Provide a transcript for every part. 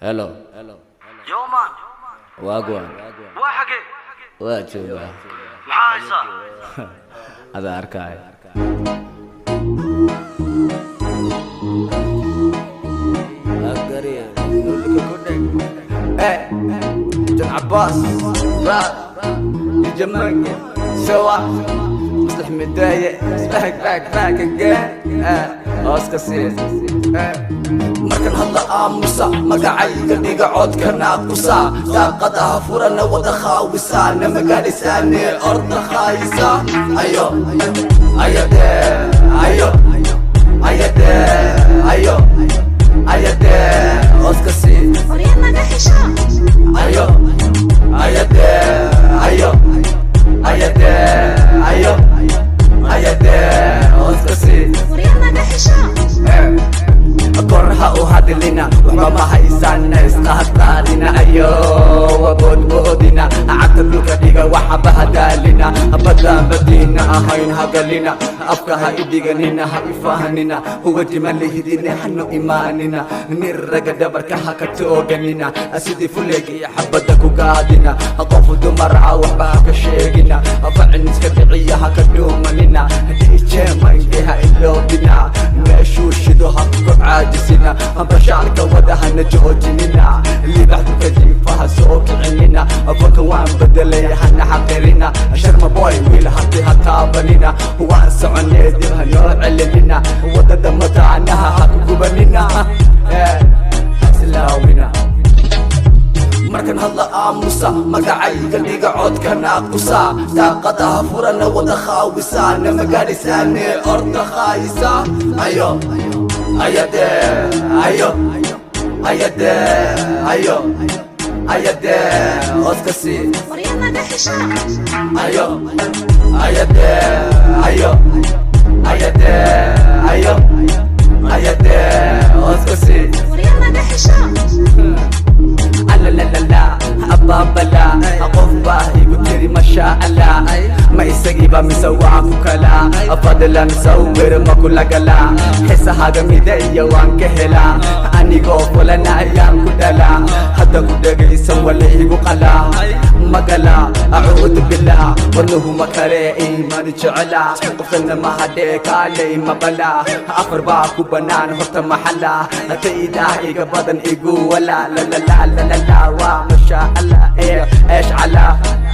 هلو يومان واقوان واحقي واجوبه محايصة هذا أركاي أقريا جن عباس الجمال سوا مصلح مدايق باك again أسكسير markan hadla aamusa magacayga dhiga codka naaqusa daaqadaha furana wada khaawisa nama gaadhisaane orda khaayisa ayo ayade ayo ayade ayo ayade oskasi ayo ayade ayo ayade ayo ayade oskasi korha u hadlina waxba ma haysana iska hadlaalina ayo waboodboodina acabta dhulka dhiga waxaba hadaalina abadaan badiina ahayn hagalina afka ha idhiganina ha ifahanina huga jimalihidine hanu imaanina nirraga dhabarka ha ka tooganina sidii fuleega iyo xabadda ku gaadina qofu dumara waxba ha ka sheegina facin iska dhiciya ha ka dhuumanina dhiijeema indheha iloobina meeshuu shido ha ku caajisina bashaalka wadahana joojinina libaxdu kadiifaha soo kicinina fanka waan bedelay hana xaqirina sharma boy wiil hati ha taabanina waan soconee dib ha noo celinina wadada mataanaha ha ku gubanina islaawina markan hadla aamusa magacayga dhiga codka naaqusa daaqadaha furana wada khaawisa nama gaadhisaane orda khaayisa ayo ayade ayo ayade ayo ayade oskasi ayo ayade ayo ayade ayo ayade oskasi la la la la ababala qof baa igu tiri ma sha Allah ma isagiiba mise waa ku kala fadlan sawir ma kula gala xisahaga midaya waan ka helaa anigoo fulana ayaan ku dhala hadda ku dhagaysan wala igu qala magala acuudu billah wallahu makare iimaan jecela qofna ma hadee kaalay ma bala afar baa ku banaan horta maxalla tayda iga badan igu wala la la la la la wa ma sha Allah ايش على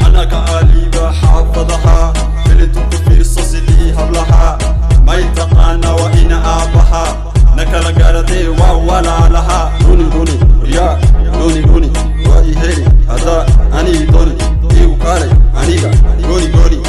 انا كاليبه حافظها فلت في صصدي هبلها ما يتقانا وإن آبها نكلا قردي ولا لها دوني دوني يا دوني دوني وإيهيري هذا أني دوني إيو كاري أنيقا دوني دوني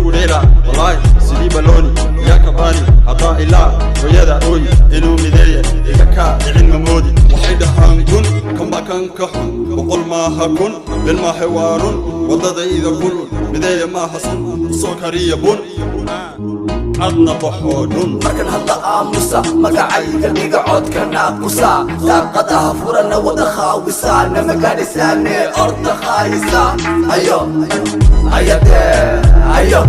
وريلا والله سيدي بلوني يا كباني هذا إلا ويدا أوي إنو مدية إيكا إعلم مودي وحيدا هنكون كما كان كحن وقل ما هكون بالما حوار وضد إذا كن بداية ما حصل سكرية بن عدنا بحودن markan hadla aamusa magacayga dhiga codka naaqusa daaqadaha furana wada khaawisa nama gaadhisaane orda khaayisa ayo ayade ayo